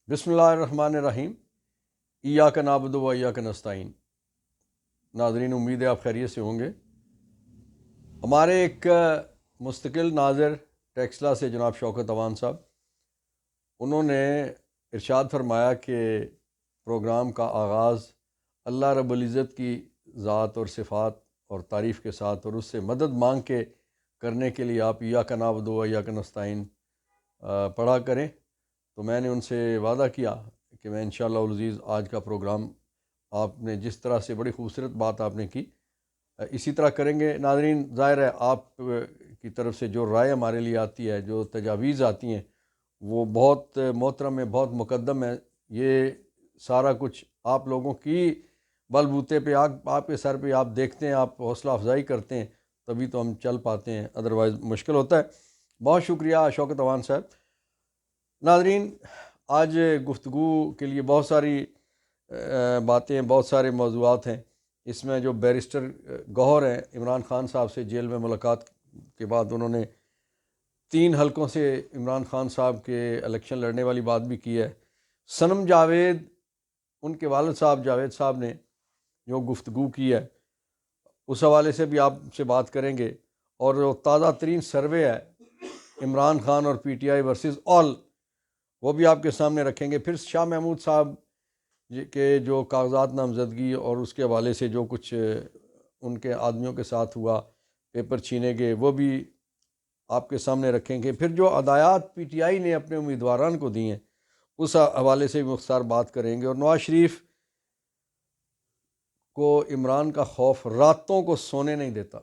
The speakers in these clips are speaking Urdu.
بسم اللہ الرحمن الرحیم۔ ایاک نعبد و ایاک نستعین۔ ناظرین، امید ہے آپ خیریت سے ہوں گے۔ ہمارے ایک مستقل ناظر ٹیکسلا سے جناب شوکت اوان صاحب، انہوں نے ارشاد فرمایا کہ پروگرام کا آغاز اللہ رب العزت کی ذات اور صفات اور تعریف کے ساتھ اور اس سے مدد مانگ کے کرنے کے لیے آپ ایاک نعبد و ایاک نستعین پڑھا کریں۔ تو میں نے ان سے وعدہ کیا کہ میں انشاءاللہ العزیز آج کا پروگرام آپ نے جس طرح سے بڑی خوبصورت بات آپ نے کی اسی طرح کریں گے۔ ناظرین، ظاہر ہے آپ کی طرف سے جو رائے ہمارے لیے آتی ہے، جو تجاویز آتی ہیں، وہ بہت محترم ہے، بہت مقدم ہے۔ یہ سارا کچھ آپ لوگوں کی بل بوتے پہ، آپ کے سر پہ آپ دیکھتے ہیں، آپ حوصلہ افزائی کرتے ہیں، تبھی تو ہم چل پاتے ہیں، ادروائز مشکل ہوتا ہے۔ بہت شکریہ شوکت اوان صاحب۔ ناظرین، آج گفتگو کے لیے بہت ساری باتیں، بہت سارے موضوعات ہیں۔ اس میں جو بیرسٹر گوہر ہیں، عمران خان صاحب سے جیل میں ملاقات کے بعد انہوں نے 3 حلقوں سے عمران خان صاحب کے الیکشن لڑنے والی بات بھی کی ہے۔ صنم جاوید، ان کے والد صاحب جاوید صاحب نے جو گفتگو کی ہے، اس حوالے سے بھی آپ سے بات کریں گے۔ اور جو تازہ ترین سروے ہے عمران خان اور پی ٹی آئی ورسز آل، وہ بھی آپ کے سامنے رکھیں گے۔ پھر شاہ محمود صاحب کے جو کاغذات نامزدگی اور اس کے حوالے سے جو کچھ ان کے آدمیوں کے ساتھ ہوا، پیپر چھینے گئے، وہ بھی آپ کے سامنے رکھیں گے۔ پھر جو ہدایات پی ٹی آئی نے اپنے امیدواران کو دی ہیں، اس حوالے سے بھی مختصر بات کریں گے۔ اور نواز شریف کو عمران کا خوف راتوں کو سونے نہیں دیتا،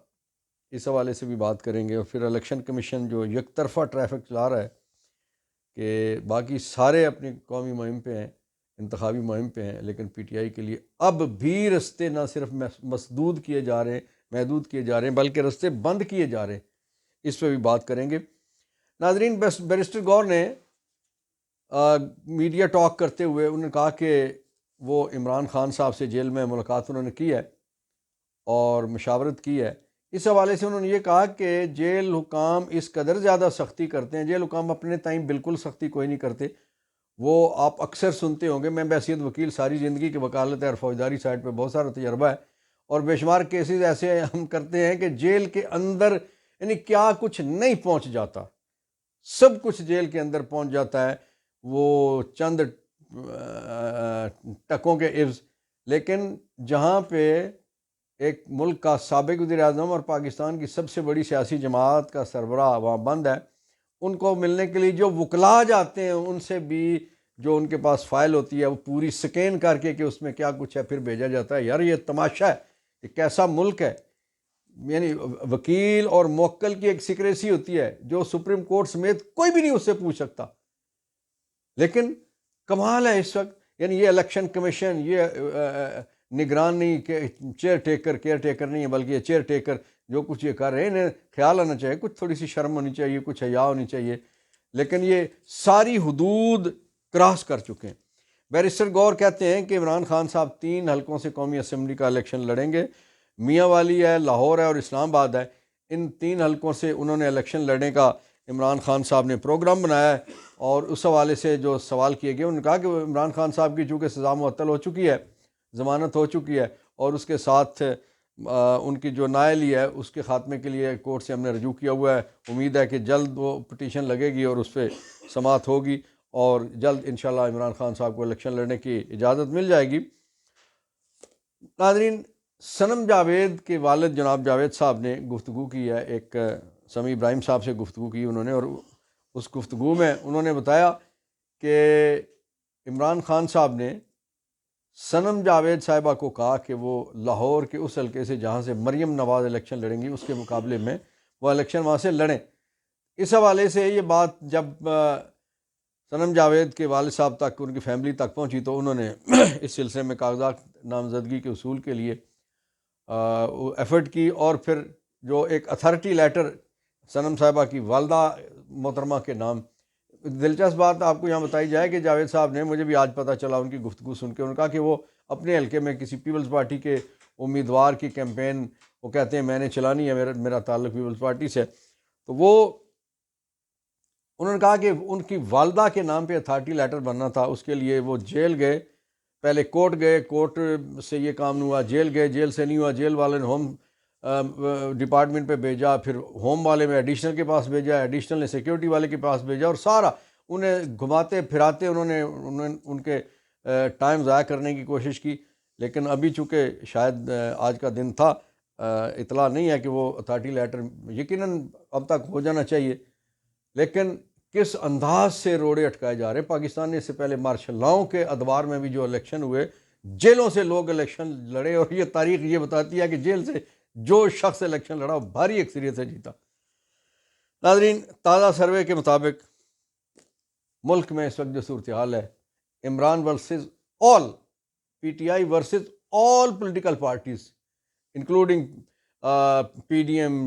اس حوالے سے بھی بات کریں گے۔ اور پھر الیکشن کمیشن جو یک طرفہ ٹریفک چلا رہا ہے کہ باقی سارے اپنی قومی مہم پہ ہیں، انتخابی مہم پہ ہیں، لیکن پی ٹی آئی کے لیے اب بھی رستے نہ صرف محدود کیے جا رہے ہیں بلکہ رستے بند کیے جا رہے ہیں، اس پہ بھی بات کریں گے۔ ناظرین، بیرسٹر گور نے میڈیا ٹاک کرتے ہوئے انہوں نے کہا کہ وہ عمران خان صاحب سے جیل میں ملاقات انہوں نے کی ہے اور مشاورت کی ہے۔ اس حوالے سے انہوں نے یہ کہا کہ جیل حکام اس قدر زیادہ سختی کرتے ہیں، جیل حکام اپنے تئیں بالکل سختی کوئی نہیں کرتے۔ وہ آپ اکثر سنتے ہوں گے، میں بحیثیت وکیل ساری زندگی کی وکالت ہے اور فوجداری سائٹ پہ بہت سارا تجربہ ہے، اور بے شمار کیسز ایسے ہم کرتے ہیں کہ جیل کے اندر یعنی کیا کچھ نہیں پہنچ جاتا، سب کچھ جیل کے اندر پہنچ جاتا ہے، وہ چند ٹکوں کے عوض۔ لیکن جہاں پہ ایک ملک کا سابق وزیر اعظم اور پاکستان کی سب سے بڑی سیاسی جماعت کا سربراہ وہاں بند ہے، ان کو ملنے کے لیے جو وکلا جاتے ہیں، ان سے بھی جو ان کے پاس فائل ہوتی ہے وہ پوری سکین کر کے کہ اس میں کیا کچھ ہے پھر بھیجا جاتا ہے۔ یار یہ تماشا ہے، یہ کیسا ملک ہے! یعنی وکیل اور موکل کی ایک سیکریسی ہوتی ہے جو سپریم کورٹ سمیت کوئی بھی نہیں اس سے پوچھ سکتا، لیکن کمال ہے اس وقت۔ یعنی یہ الیکشن کمیشن، یہ نگران نہیں کہ کیئر ٹیکر نہیں ہے، بلکہ یہ چیئر ٹیکر جو کچھ یہ کر رہے ہیں، انہیں خیال آنا چاہیے، کچھ تھوڑی سی شرم ہونی چاہیے، کچھ حیا ہونی چاہیے، لیکن یہ ساری حدود کراس کر چکے ہیں۔ بیرسٹر گور کہتے ہیں کہ عمران خان صاحب 3 حلقوں سے قومی اسمبلی کا الیکشن لڑیں گے، میاں والی ہے، لاہور ہے اور اسلام آباد ہے۔ ان 3 حلقوں سے انہوں نے الیکشن لڑنے کا عمران خان صاحب نے پروگرام بنایا ہے، اور اس حوالے سے جو سوال کیے گئے انہوں نے کہا کہ عمران خان صاحب کی چونکہ سزا معطل ہو چکی ہے، ضمانت ہو چکی ہے، اور اس کے ساتھ ان کی جو نااہلی ہے اس کے خاتمے کے لیے کورٹ سے ہم نے رجوع کیا ہوا ہے۔ امید ہے کہ جلد وہ پٹیشن لگے گی اور اس پہ سماعت ہوگی، اور جلد انشاءاللہ عمران خان صاحب کو الیکشن لڑنے کی اجازت مل جائے گی۔ ناظرین، صنم جاوید کے والد جناب جاوید صاحب نے گفتگو کی ہے، ایک سمیع ابراہیم صاحب سے گفتگو کی انہوں نے، اور اس گفتگو میں انہوں نے بتایا کہ عمران خان صاحب نے صنم جاوید صاحبہ کو کہا کہ وہ لاہور کے اس حلقے سے جہاں سے مریم نواز الیکشن لڑیں گی اس کے مقابلے میں وہ الیکشن وہاں سے لڑیں۔ اس حوالے سے یہ بات جب صنم جاوید کے والد صاحب تک، ان کی فیملی تک پہنچی، تو انہوں نے اس سلسلے میں کاغذات نامزدگی کے اصول کے لیے ایفرٹ کی، اور پھر جو ایک اتھارٹی لیٹر صنم صاحبہ کی والدہ محترمہ کے نام۔ دلچسپ بات آپ کو یہاں بتائی جائے کہ جاوید صاحب نے، مجھے بھی آج پتہ چلا ان کی گفتگو سن کے، انہوں نے کہا کہ وہ اپنے حلقے میں کسی پیپلز پارٹی کے امیدوار کی کیمپین وہ کہتے ہیں میں نے چلانی ہے، میرا تعلق پیپلز پارٹی سے، تو وہ انہوں نے کہا کہ ان کی والدہ کے نام پہ اتھارٹی لیٹر بننا تھا، اس کے لیے وہ جیل گئے، پہلے کورٹ گئے، کورٹ سے یہ کام نہیں ہوا، جیل گئے، جیل سے نہیں ہوا، جیل والے نے ہوم ڈپارٹمنٹ پہ بھیجا، پھر ہوم والے میں ایڈیشنل کے پاس بھیجا، ایڈیشنل نے سیکیورٹی والے کے پاس بھیجا، اور سارا انہیں گھماتے پھراتے انہوں نے ان کے ٹائم ضائع کرنے کی کوشش کی۔ لیکن ابھی چونکہ شاید آج کا دن تھا، اطلاع نہیں ہے کہ وہ اتھارٹی لیٹر یقیناً اب تک ہو جانا چاہیے، لیکن کس انداز سے روڑے اٹکائے جا رہے ہیں۔ پاکستان نے اس سے پہلے مارشل لاؤں کے ادوار میں بھی جو الیکشن ہوئے، جیلوں سے لوگ الیکشن لڑے، اور یہ تاریخ یہ بتاتی ہے کہ جیل سے جو شخص الیکشن لڑا وہ بھاری اکثریت سے جیتا۔ ناظرین، تازہ سروے کے مطابق ملک میں اس وقت جو صورتحال ہے، Imran versus all, P T I versus all political parties including P D M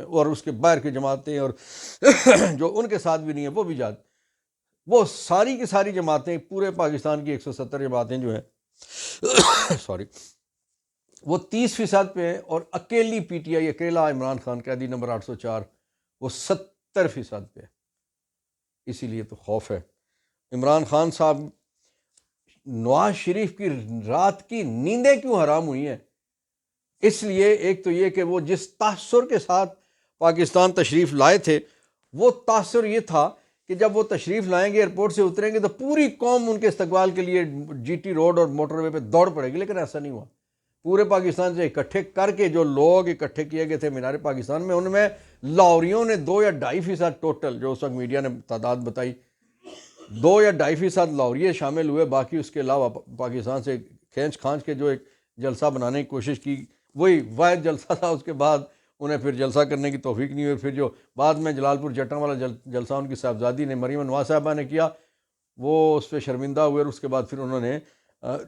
اور اس کے باہر کی جماعتیں، اور جو ان کے ساتھ بھی نہیں ہیں وہ بھی وہ ساری کی ساری جماعتیں، پورے پاکستان کی 170 جماعتیں جو ہیں سوری، وہ 30% پہ ہیں، اور اکیلی پی ٹی آئی، اکیلا عمران خان قیدی نمبر 804 وہ 70% پہ ہے۔ اسی لیے تو خوف ہے۔ عمران خان صاحب، نواز شریف کی رات کی نیندیں کیوں حرام ہوئی ہیں؟ اس لیے ایک تو یہ کہ وہ جس تاثر کے ساتھ پاکستان تشریف لائے تھے، وہ تاثر یہ تھا کہ جب وہ تشریف لائیں گے، ایئرپورٹ سے اتریں گے، تو پوری قوم ان کے استقبال کے لیے جی ٹی روڈ اور موٹر وے پہ دوڑ پڑے گی، لیکن ایسا نہیں ہوا۔ پورے پاکستان سے اکٹھے کر کے جو لوگ اکٹھے کیے گئے تھے مینار پاکستان میں، ان میں لاہوریوں نے 2 یا 2.5% ٹوٹل، جو اس وقت میڈیا نے تعداد بتائی، 2 یا 2.5% لاہوریے شامل ہوئے، باقی اس کے علاوہ پاکستان سے کھینچ کھانچ کے جو ایک جلسہ بنانے کی کوشش کی، وہی واحد جلسہ تھا۔ اس کے بعد انہیں پھر جلسہ کرنے کی توفیق نہیں ہوئی۔ پھر جو بعد میں جلال پور جٹاں والا جلسہ ان کی صاحبزادی نے، مریم نواز صاحبہ نے کیا، وہ اس پہ شرمندہ ہوئے، اور اس کے بعد پھر انہوں نے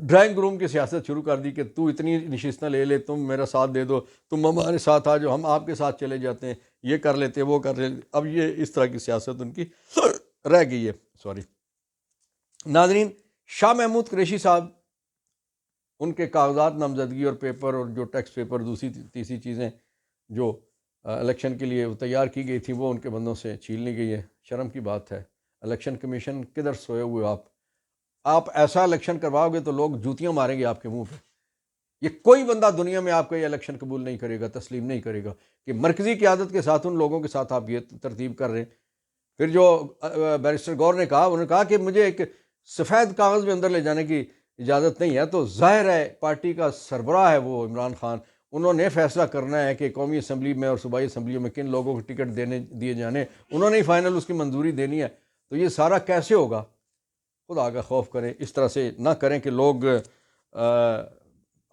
ڈرائنگ روم کی سیاست شروع کر دی کہ تو اتنی نشستیں لے لے، تم میرا ساتھ دے دو، تم ہمارے ساتھ آ جاؤ، ہم آپ کے ساتھ چلے جاتے ہیں، یہ کر لیتے وہ کر لیتے۔ اب یہ اس طرح کی سیاست ان کی رہ گئی ہے۔ سوری ناظرین، شاہ محمود قریشی صاحب، ان کے کاغذات نامزدگی اور پیپر، اور جو ٹیکس پیپر، دوسری تیسری چیزیں جو الیکشن کے لیے تیار کی گئی تھی، وہ ان کے بندوں سے چھین لی گئی ہے۔ شرم کی بات ہے۔ الیکشن کمیشن کدھر سوئے ہوئے آپ ایسا الیکشن کرواؤ گے تو لوگ جوتیاں ماریں گے آپ کے منہ پہ۔ یہ کوئی بندہ دنیا میں آپ کا یہ الیکشن قبول نہیں کرے گا، تسلیم نہیں کرے گا کہ مرکزی قیادت کے ساتھ ان لوگوں کے ساتھ آپ یہ ترتیب کر رہے ہیں۔ پھر جو بیرسٹر گور نے کہا، انہوں نے کہا کہ مجھے ایک سفید کاغذ میں اندر لے جانے کی اجازت نہیں ہے، تو ظاہر ہے پارٹی کا سربراہ ہے وہ عمران خان، انہوں نے فیصلہ کرنا ہے کہ قومی اسمبلی میں اور صوبائی اسمبلیوں میں کن لوگوں کو ٹکٹ دیے جانے، انہوں نے ہی فائنل اس کی منظوری دینی ہے۔ تو یہ سارا کیسے ہوگا؟ خدا کا خوف کریں، اس طرح سے نہ کریں کہ لوگ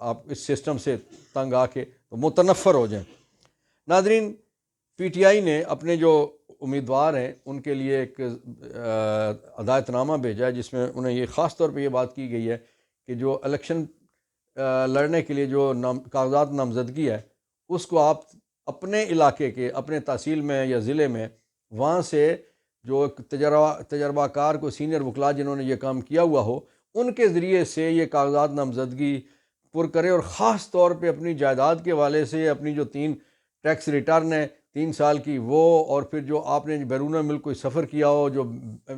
آپ اس سسٹم سے تنگ آ کے متنفر ہو جائیں۔ ناظرین، پی ٹی آئی نے اپنے جو امیدوار ہیں ان کے لیے ایک ہدایت نامہ بھیجا ہے، جس میں انہیں یہ خاص طور پہ یہ بات کی گئی ہے کہ جو الیکشن لڑنے کے لیے جو کاغذات نامزدگی ہے، اس کو آپ اپنے علاقے کے، اپنے تحصیل میں یا ضلع میں، وہاں سے جو ایک تجربہ کار کو سینئر وکلاء جنہوں نے یہ کام کیا ہوا ہو، ان کے ذریعے سے یہ کاغذات نامزدگی پر کرے، اور خاص طور پہ اپنی جائیداد کے حوالے سے اپنی جو 3 ٹیکس ریٹرن ہے 3 سال کی وہ، اور پھر جو آپ نے بیرون ملک کوئی سفر کیا ہو، جو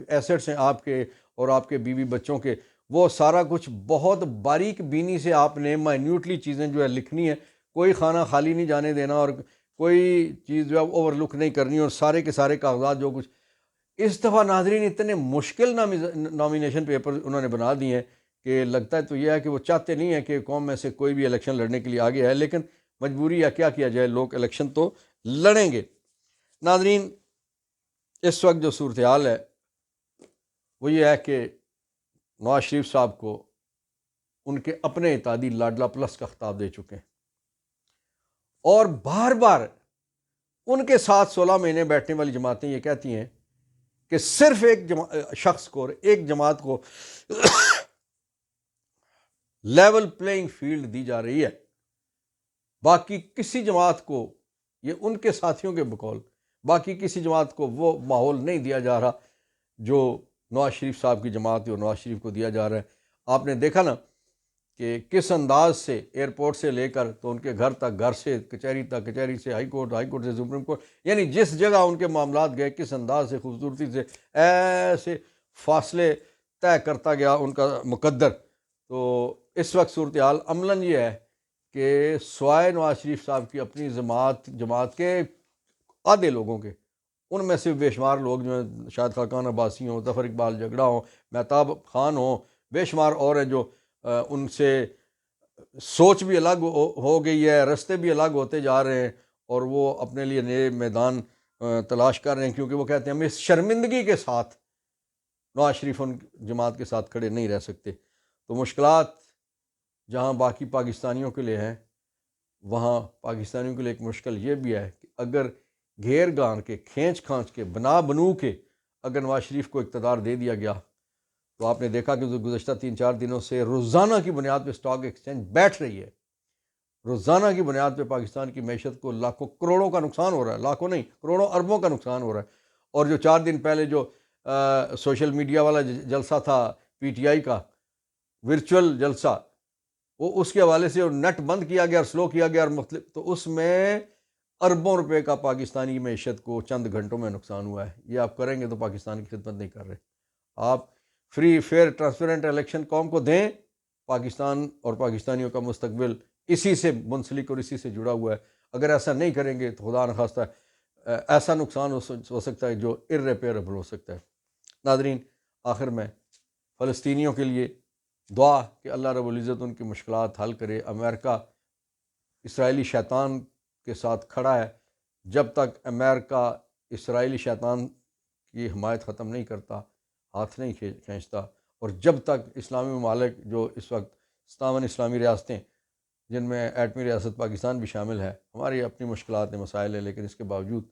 ایسٹس ہیں آپ کے اور آپ کے بیوی بچوں کے، وہ سارا کچھ بہت باریک بینی سے آپ نے مائنیوٹلی چیزیں جو ہے لکھنی ہے، کوئی خانہ خالی نہیں جانے دینا، اور کوئی چیز جو ہے اوور لک نہیں کرنی، اور سارے کے سارے کاغذات جو کچھ۔ اس دفعہ ناظرین اتنے مشکل نامینیشن پیپر انہوں نے بنا دیے ہیں کہ لگتا ہے تو یہ ہے کہ وہ چاہتے نہیں ہیں کہ قوم میں سے کوئی بھی الیکشن لڑنے کے لیے آگے ہے، لیکن مجبوری ہے، کیا کیا جائے، لوگ الیکشن تو لڑیں گے۔ ناظرین، اس وقت جو صورتحال ہے وہ یہ ہے کہ نواز شریف صاحب کو ان کے اپنے اتحادی لاڈلا پلس کا خطاب دے چکے ہیں، اور بار بار ان کے ساتھ 16 مہینے بیٹھنے والی جماعتیں یہ کہتی ہیں کہ صرف ایک شخص کو، ایک جماعت کو لیول پلینگ فیلڈ دی جا رہی ہے، باقی کسی جماعت کو، یہ ان کے ساتھیوں کے بقول، باقی کسی جماعت کو وہ ماحول نہیں دیا جا رہا جو نواز شریف صاحب کی جماعت اور نواز شریف کو دیا جا رہا ہے۔ آپ نے دیکھا نا کہ کس انداز سے ایئرپورٹ سے لے کر تو ان کے گھر تک، گھر سے کچہری تک، کچہری سے ہائی کورٹ، ہائی کورٹ سے سپریم کورٹ، یعنی جس جگہ ان کے معاملات گئے کس انداز سے خوبصورتی سے ایسے فاصلے طے کرتا گیا ان کا مقدر۔ تو اس وقت صورتحال عملاً یہ ہے کہ سوائے نواز شریف صاحب کی اپنی جماعت کے آدھے لوگوں کے، ان میں سے بے شمار لوگ جو ہیں، شاید خاقان عباسی ہوں، ظفر اقبال جھگڑا ہوں، مہتاب خان ہوں، بے شمار اور ہیں جو ان سے سوچ بھی الگ ہو گئی ہے، رستے بھی الگ ہوتے جا رہے ہیں، اور وہ اپنے لیے نئے میدان تلاش کر رہے ہیں، کیونکہ وہ کہتے ہیں ہم اس شرمندگی کے ساتھ نواز شریف ان جماعت کے ساتھ کھڑے نہیں رہ سکتے۔ تو مشکلات جہاں باقی پاکستانیوں کے لیے ہیں، وہاں پاکستانیوں کے لیے ایک مشکل یہ بھی ہے کہ اگر گھیر گان کے، کھینچ کھانچ کے، بنو کے اگر نواز شریف کو اقتدار دے دیا گیا، تو آپ نے دیکھا کہ گزشتہ 3-4 دنوں سے روزانہ کی بنیاد پہ اسٹاک ایکسچینج بیٹھ رہی ہے، روزانہ کی بنیاد پہ پاکستان کی معیشت کو لاکھوں کروڑوں کا نقصان ہو رہا ہے، لاکھوں نہیں کروڑوں اربوں کا نقصان ہو رہا ہے۔ اور جو 4 دن پہلے جو سوشل میڈیا والا جلسہ تھا پی ٹی آئی کا ورچوئل جلسہ، وہ اس کے حوالے سے نیٹ بند کیا گیا اور سلو کیا گیا، اور مختلف، تو اس میں اربوں روپے کا پاکستانی معیشت کو چند گھنٹوں میں نقصان ہوا ہے۔ یہ آپ کریں گے تو پاکستان کی خدمت نہیں کر رہے۔ آپ فری فیئر ٹرانسپیرنٹ الیکشن قوم کو دیں، پاکستان اور پاکستانیوں کا مستقبل اسی سے منسلک اور اسی سے جڑا ہوا ہے۔ اگر ایسا نہیں کریں گے تو خدا نخواستہ ایسا نقصان ہو سکتا ہے جو irreparable ہو سکتا ہے۔ ناظرین، آخر میں فلسطینیوں کے لیے دعا کہ اللہ رب العزت ان کی مشکلات حل کرے۔ امریکہ اسرائیلی شیطان کے ساتھ کھڑا ہے، جب تک امریکہ اسرائیلی شیطان کی حمایت ختم نہیں کرتا، ہاتھ نہیں کھینچتا، اور جب تک اسلامی ممالک جو اس وقت 57 اسلامی ریاستیں جن میں ایٹمی ریاست پاکستان بھی شامل ہے، ہماری اپنی مشکلات ہیں، مسائل ہیں، لیکن اس کے باوجود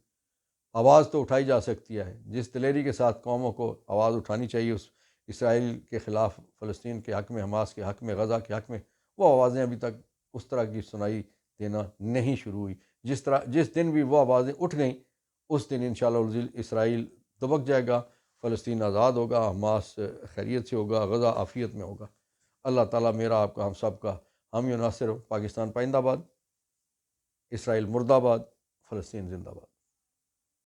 آواز تو اٹھائی جا سکتی ہے۔ جس دلیری کے ساتھ قوموں کو آواز اٹھانی چاہیے اس اسرائیل کے خلاف، فلسطین کے حق میں، حماس کے حق میں، غزہ کے حق میں، وہ آوازیں ابھی تک اس طرح کی سنائی دینا نہیں شروع ہوئی۔ جس دن بھی وہ آوازیں اٹھ گئیں، اس دن انشاءاللہ اسرائیل دبک جائے گا، فلسطین آزاد ہوگا، حماس خیریت سے ہوگا، غزہ عافیت میں ہوگا۔ اللہ تعالیٰ میرا، آپ کا، ہم سب کا حامی و ناصر ہو۔ پاکستان پائندہ باد، اسرائیل مردہ باد، فلسطین زندہ باد۔